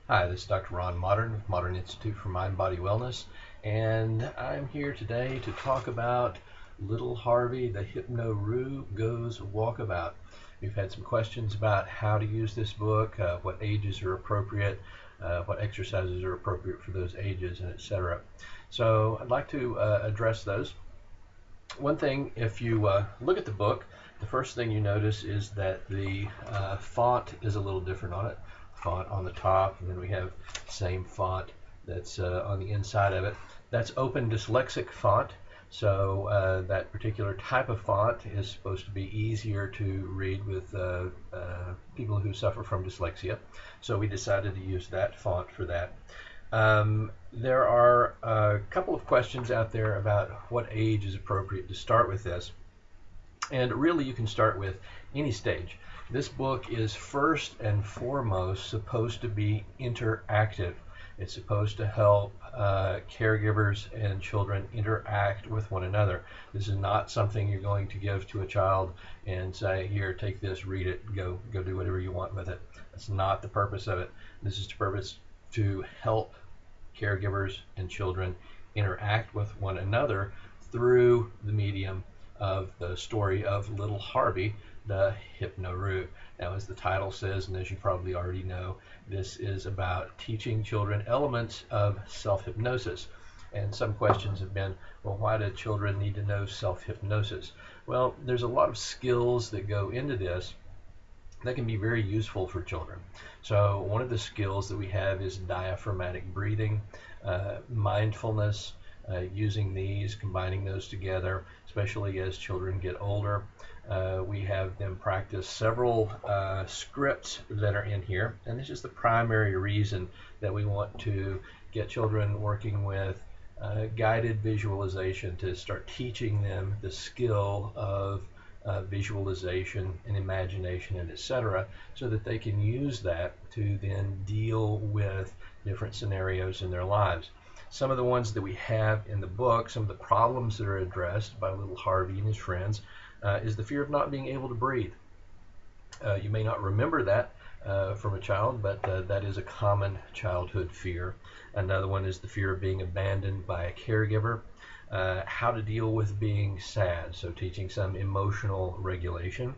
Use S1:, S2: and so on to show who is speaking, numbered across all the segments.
S1: Hi, this is Dr. Ron Mottern with Mottern Institute for Mind Body Wellness, and I'm here today to talk about Little Harvey the Hypno-Roo Goes Walkabout. We've had some questions about how to use this book, what ages are appropriate, what exercises are appropriate for those ages, and etc. So I'd like to address those. One thing, if you look at the book, the first thing you notice is that the font is a little different on it. Font on the top, and then we have same font that's on the inside of it. That's open dyslexic font, so that particular type of font is supposed to be easier to read with people who suffer from dyslexia. So we decided to use that font for that. There are a couple of questions out there about what age is appropriate to start with this. And really you can start with any stage. This book is first and foremost supposed to be interactive. It's supposed to help caregivers and children interact with one another. This is not something you're going to give to a child and say, here, take this, read it, go do whatever you want with it. That's not the purpose of it. This is the purpose to help caregivers and children interact with one another through the medium of the story of Little Harvey the Hypno-Roo. Now, as the title says, and as you probably already know, this is about teaching children elements of self-hypnosis. And some questions have been, well, why do children need to know self-hypnosis? Well, there's a lot of skills that go into this that can be very useful for children. So one of the skills that we have is diaphragmatic breathing, mindfulness, using these, combining those together, especially as children get older. We have them practice several scripts that are in here, and this is the primary reason that we want to get children working with guided visualization, to start teaching them the skill of visualization and imagination and etc., so that they can use that to then deal with different scenarios in their lives. Some of the ones that we have in the book, some of the problems that are addressed by Little Harvey and his friends, is the fear of not being able to breathe. You may not remember that from a child, but that is a common childhood fear. Another one is the fear of being abandoned by a caregiver. How to deal with being sad, so teaching some emotional regulation.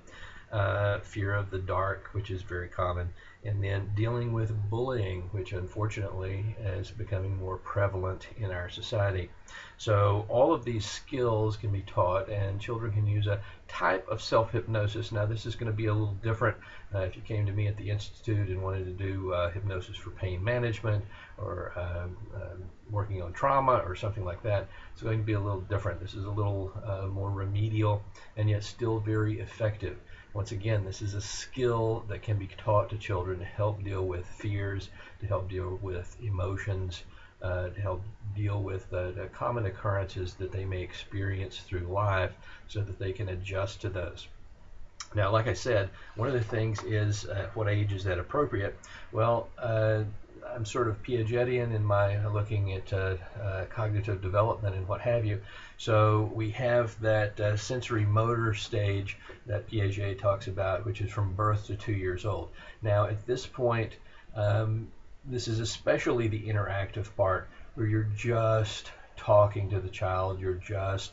S1: Fear of the dark, which is very common, and then dealing with bullying, which unfortunately is becoming more prevalent in our society. So all of these skills can be taught, and children can use a type of self-hypnosis. Now, this is going to be a little different if you came to me at the Institute and wanted to do hypnosis for pain management or working on trauma or something like that. It's going to be a little different. This is a little more remedial and yet still very effective. Once again, this is a skill that can be taught to children to help deal with fears, to help deal with emotions, to help deal with the common occurrences that they may experience through life, so that they can adjust to those. Now, like I said, one of the things is what age is that appropriate? Well, I'm sort of Piagetian in my looking at cognitive development and what have you. So we have that sensorimotor stage that Piaget talks about, which is from birth to 2 years old. Now, at this point, this is especially the interactive part, where you're just talking to the child, you're just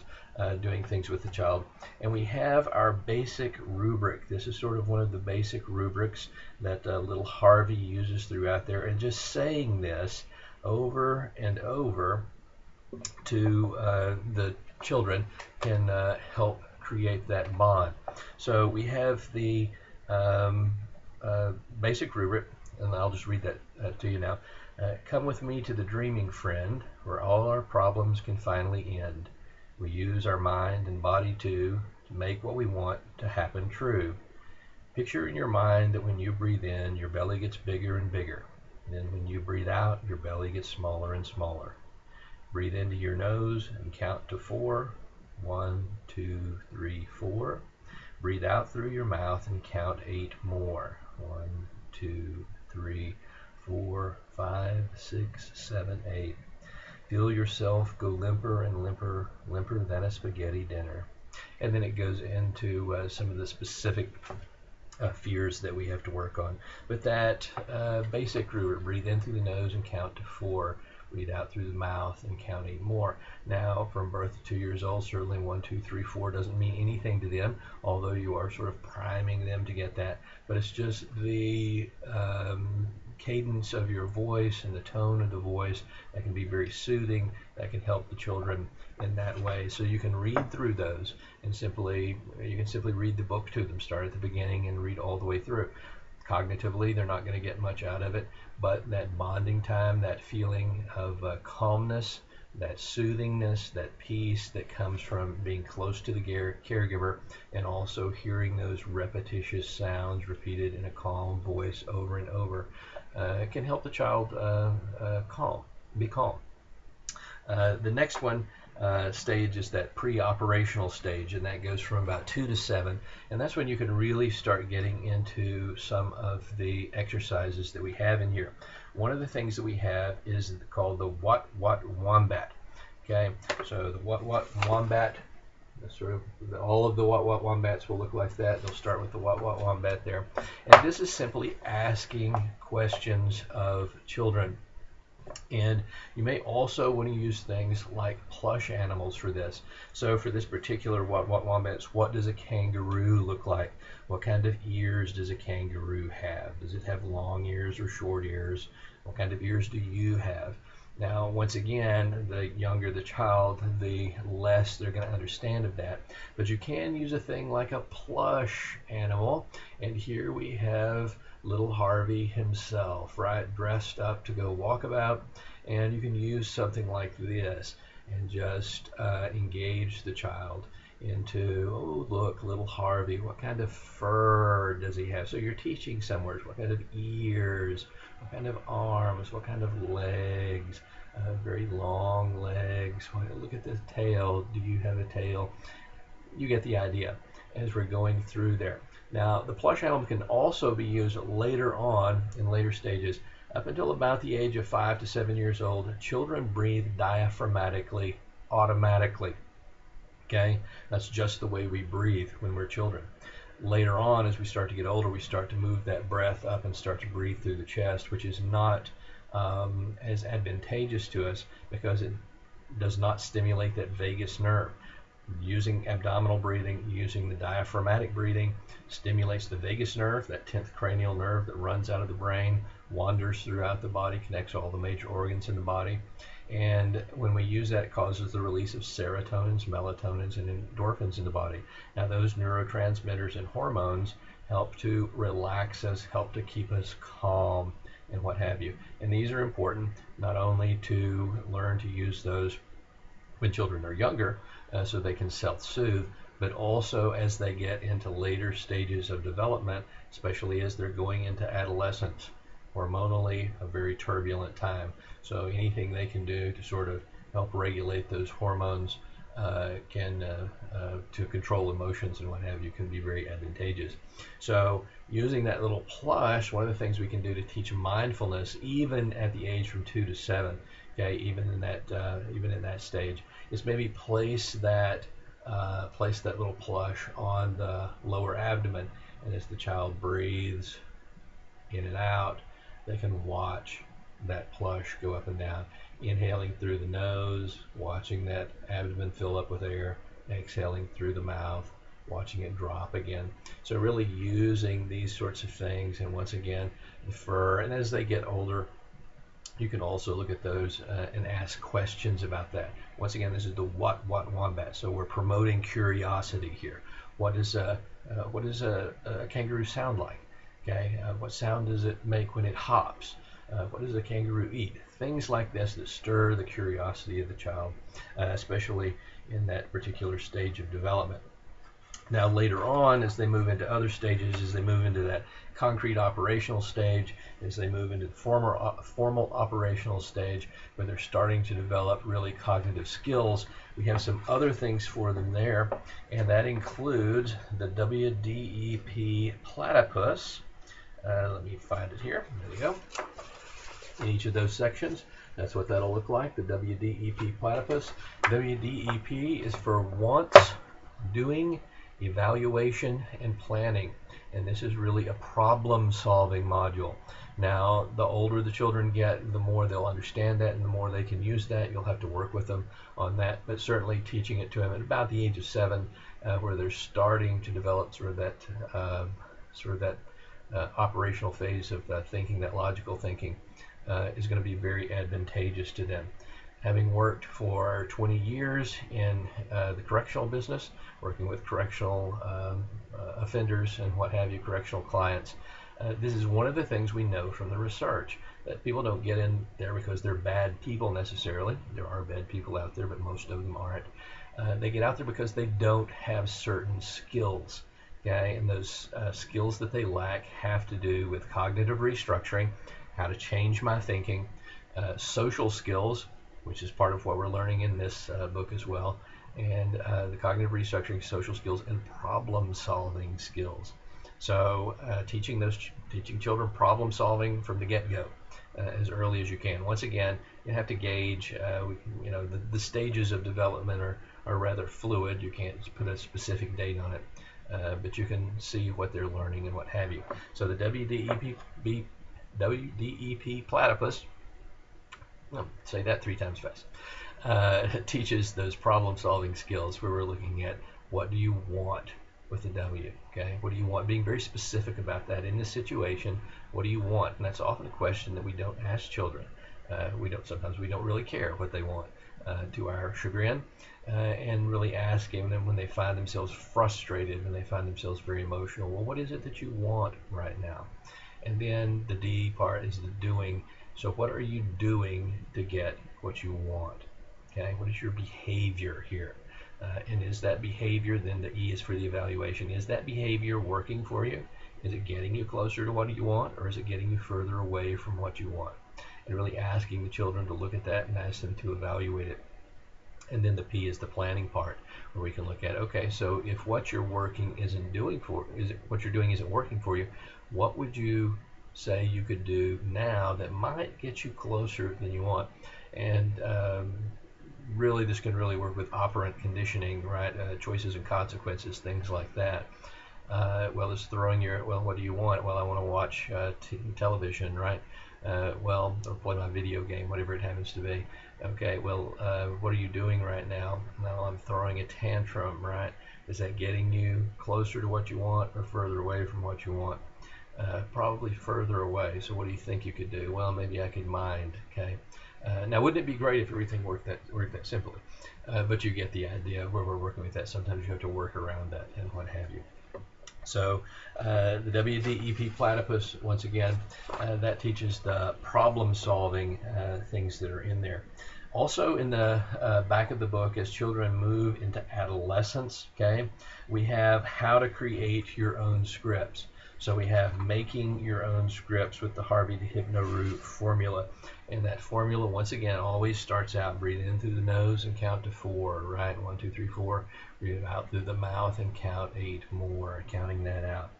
S1: doing things with the child. And we have our basic rubric. This is sort of one of the basic rubrics that Little Harvey uses throughout there. And just saying this over and over to the children can help create that bond. So we have the basic rubric, and I'll just read that to you now. Come with me to the dreaming friend, where all our problems can finally end. We use our mind and body to make what we want to happen true. Picture in your mind that when you breathe in, your belly gets bigger and bigger. And then when you breathe out, your belly gets smaller and smaller. Breathe into your nose and count to 4. 1, 2, 3, 4. Breathe out through your mouth and count 8 more. 1, 2, 3, 4, 5, 6, 7, 8. Feel yourself go limper and limper, limper than a spaghetti dinner. And then it goes into some of the specific fears that we have to work on. But that basic rubric, breathe in through the nose and count to 4. Breathe out through the mouth and count 8 more. Now, from birth to 2 years old, certainly 1, 2, 3, 4 doesn't mean anything to them, although you are sort of priming them to get that. But it's just the cadence of your voice and the tone of the voice that can be very soothing, that can help the children in that way. So you can read through those and you can simply read the book to them, start at the beginning and read all the way through. Cognitively, they're not going to get much out of it, but that bonding time, that feeling of calmness, that soothingness, that peace that comes from being close to the caregiver, and also hearing those repetitious sounds repeated in a calm voice over and over, can help the child be calm. The next one stage is that pre-operational stage, and that goes from about 2 to 7, and that's when you can really start getting into some of the exercises that we have in here. One of the things that we have is called the What-What-Wombat. Okay, so the What-What-Wombat, sort of all of the What-What-Wombats will look like that. They'll start with the What-What-Wombat there, and this is simply asking questions of children. And you may also want to use things like plush animals for this. So for this particular What-What-Wombat, what does a kangaroo look like? What kind of ears does a kangaroo have? Does it have long ears or short ears? What kind of ears do you have? Now, once again, the younger the child, the less they're going to understand of that. But you can use a thing like a plush animal. And here we have little Harvey himself, right, dressed up to go walkabout. And you can use something like this and just engage the child into, oh, look, little Harvey, what kind of fur does he have? So you're teaching some words. What kind of ears? What kind of arms? What kind of legs? Very long legs. Look at the tail. Do you have a tail? You get the idea as we're going through there. Now, the plush animal can also be used later on in later stages. Up until about the age of 5 to 7 years old, children breathe diaphragmatically, automatically. Okay, that's just the way we breathe when we're children. Later on, as we start to get older, we start to move that breath up and start to breathe through the chest, which is not as advantageous to us because it does not stimulate that vagus nerve. Using abdominal breathing, using the diaphragmatic breathing, stimulates the vagus nerve, that 10th cranial nerve that runs out of the brain, wanders throughout the body, connects all the major organs in the body. And when we use that, it causes the release of serotonins, melatonins, and endorphins in the body. Now, those neurotransmitters and hormones help to relax us, help to keep us calm, and what have you. And these are important not only to learn to use those when children are younger, so they can self-soothe, but also as they get into later stages of development, especially as they're going into adolescence. Hormonally, a very turbulent time. So anything they can do to sort of help regulate those hormones to control emotions and what have you can be very advantageous. So using that little plush, one of the things we can do to teach mindfulness, even at the age from 2 to 7, okay, even in that stage, is maybe place that little plush on the lower abdomen, and as the child breathes in and out, they can watch that plush go up and down, inhaling through the nose, watching that abdomen fill up with air, exhaling through the mouth, watching it drop again. So really using these sorts of things, and once again, the fur. And as they get older, you can also look at those and ask questions about that. Once again, this is the What-What-Wombat. So we're promoting curiosity here. What does a kangaroo sound like? Okay, what sound does it make when it hops? What does a kangaroo eat? Things like this that stir the curiosity of the child, especially in that particular stage of development. Now later on, as they move into other stages, as they move into that concrete operational stage, as they move into the formal operational stage, where they're starting to develop really cognitive skills, we have some other things for them there, and that includes the WDEP Platypus. Let me find it here. There we go. In each of those sections, that's what that'll look like, the WDEP Platypus. WDEP is for wants, doing, evaluation, and planning. and this is really a problem-solving module. Now, the older the children get, the more they'll understand that, and the more they can use that. You'll have to work with them on that, but certainly teaching it to them at about the age of 7, where they're starting to develop sort of that operational phase of thinking, that logical thinking, is going to be very advantageous to them. Having worked for 20 years in the correctional business, working with correctional offenders and what have you, correctional clients, this is one of the things we know from the research, that people don't get in there because they're bad people necessarily. There are bad people out there, but most of them aren't. They get out there because they don't have certain skills. Okay, and those skills that they lack have to do with cognitive restructuring, how to change my thinking, social skills, which is part of what we're learning in this book as well, and the cognitive restructuring, social skills, and problem-solving skills. So teaching children problem solving from the get-go, as early as you can. Once again, you have to gauge, the stages of development are rather fluid. You can't put a specific date on it, but you can see what they're learning and what have you. So the WDEP Platypus, say that 3 times fast, teaches those problem solving skills, where we're looking at what do you want with the W, okay? What do you want? Being very specific about that in this situation. What do you want? And that's often a question that we don't ask children. Sometimes we don't really care what they want, to our chagrin, and really asking them when they find themselves frustrated, when they find themselves very emotional. Well, what is it that you want right now? And then the D part is the doing. So what are you doing to get what you want? Okay, what is your behavior here? And is that behavior, then the E is for the evaluation, is that behavior working for you? Is it getting you closer to what you want, or is it getting you further away from what you want? And really asking the children to look at that and ask them to evaluate it. And then the P is the planning part, where we can look at, okay, so if what you're working isn't what you're doing isn't working for you, what would you say you could do now that might get you closer than you want? And really, this can really work with operant conditioning, right? Choices and consequences, things like that. Well, it's throwing what do you want? Well, I want to watch television, right? Or play my video game, whatever it happens to be. Okay, well, what are you doing right now? Now I'm throwing a tantrum, right? Is that getting you closer to what you want or further away from what you want? Probably further away. So what do you think you could do? Well, maybe I could mind, okay? Now, wouldn't it be great if everything worked that simply? But you get the idea where we're working with that. Sometimes you have to work around that and what have you. So the WDEP Platypus, once again, that teaches the problem-solving things that are in there. Also in the back of the book, as children move into adolescence, okay, we have how to create your own scripts. So we have making your own scripts with the Harvey the Hypno-Roo formula. And that formula, once again, always starts out breathe in through the nose and count to 4, right? 1, 2, 3, 4. Breathe out through the mouth and count 8 more, counting that out.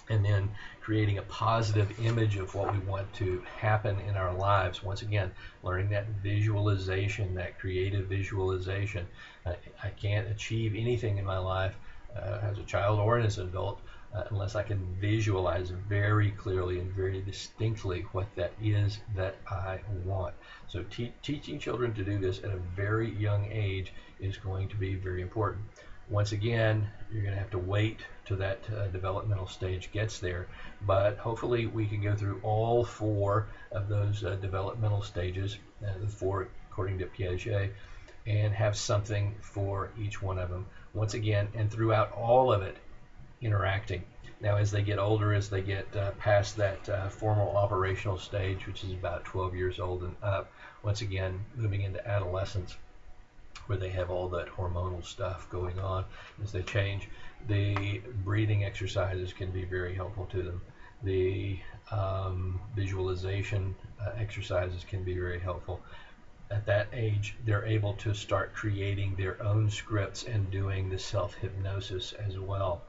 S1: And then creating a positive image of what we want to happen in our lives. Once again, learning that visualization, that creative visualization. I can't achieve anything in my life as a child or as an adult unless I can visualize very clearly and very distinctly what that is that I want. So teaching children to do this at a very young age is going to be very important. Once again, you're going to have to wait till that developmental stage gets there, but hopefully we can go through all 4 of those developmental stages, the 4 according to Piaget, and have something for each one of them. Once again, and throughout all of it, interacting. Now, as they get older, as they get past that formal operational stage, which is about 12 years old and up, once again, moving into adolescence, where they have all that hormonal stuff going on as they change, the breathing exercises can be very helpful to them. The visualization exercises can be very helpful. At that age, they're able to start creating their own scripts and doing the self-hypnosis as well.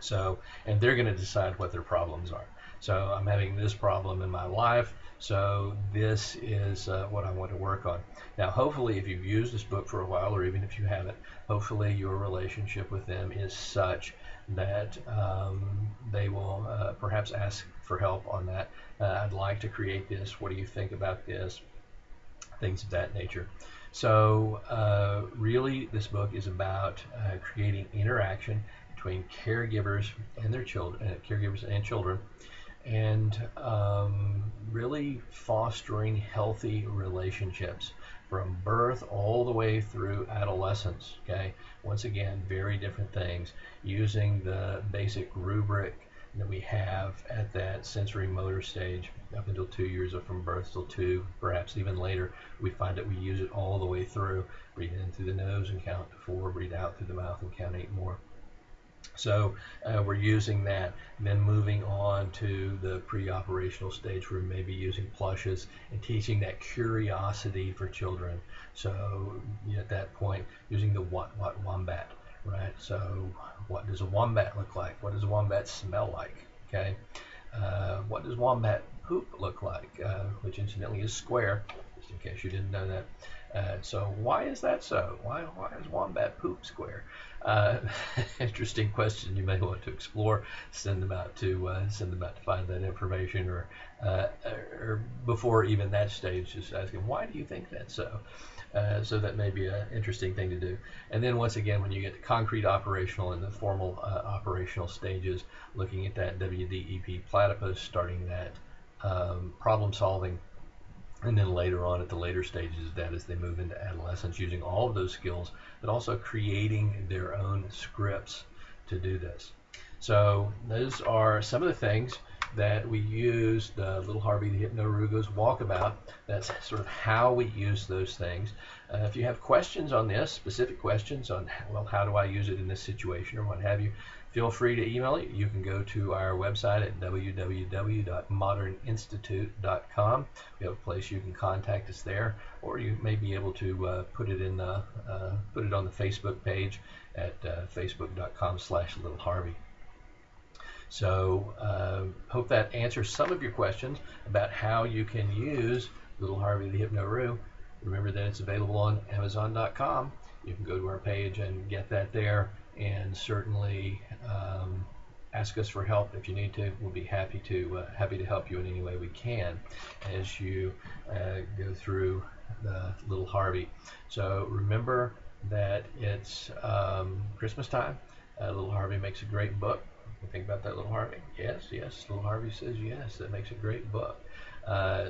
S1: So, and they're going to decide what their problems are. So I'm having this problem in my life, so this is what I want to work on. Now, hopefully, if you've used this book for a while, or even if you haven't, hopefully your relationship with them is such that they will perhaps ask for help on that. I'd like to create this. What do you think about this? Things of that nature. So really, this book is about creating interaction between caregivers and their children, and really fostering healthy relationships from birth all the way through adolescence. Okay, once again, very different things, using the basic rubric that we have at that sensorimotor stage up until 2 years, or from birth till 2, perhaps even later. We find that we use it all the way through. Breathe in through the nose and count to 4, breathe out through the mouth and count 8 more. So we're using that, then moving on to the pre-operational stage where we may be using plushes and teaching that curiosity for children. So at that point, using the What-What-Wombat, right? So what does a wombat look like? What does a wombat smell like? Okay. What does wombat poop look like? Which incidentally is square, just in case you didn't know that. So why is that so? Why is wombat poop square? Interesting question. You may want to explore. Send them out to find that information, or before even that stage, just ask them, why do you think that's so? So that may be an interesting thing to do. And then once again, when you get to concrete operational and the formal operational stages, looking at that WDEP Platypus, starting that problem solving, and then later on at the later stages of that, as they move into adolescence, using all of those skills, but also creating their own scripts to do this. So those are some of the things that we use the Little Harvey the Hypno-Roo Goes Walkabout. That's sort of how we use those things. If you have questions on this, specific questions on, well, how do I use it in this situation or what have you, feel free to email it. You can go to our website at www.motterninstitute.com. We have a place you can contact us there, or you may be able to put it on the Facebook page at facebook.com/littleharvey. So hope that answers some of your questions about how you can use Little Harvey the Hypno-Roo. Remember that it's available on Amazon.com. You can go to our page and get that there, and certainly ask us for help if you need to. We'll be happy to help you in any way we can as you go through the Little Harvey. So remember that it's Christmas time. Little Harvey makes a great book. You think about that, Little Harvey? Yes, Little Harvey says yes. That makes a great book.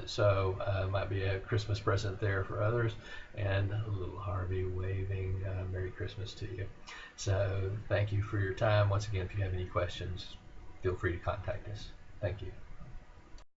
S1: So might be a Christmas present there for others, and Little Harvey waving Merry Christmas to you. So thank you for your time. Once again, if you have any questions, feel free to contact us. Thank you.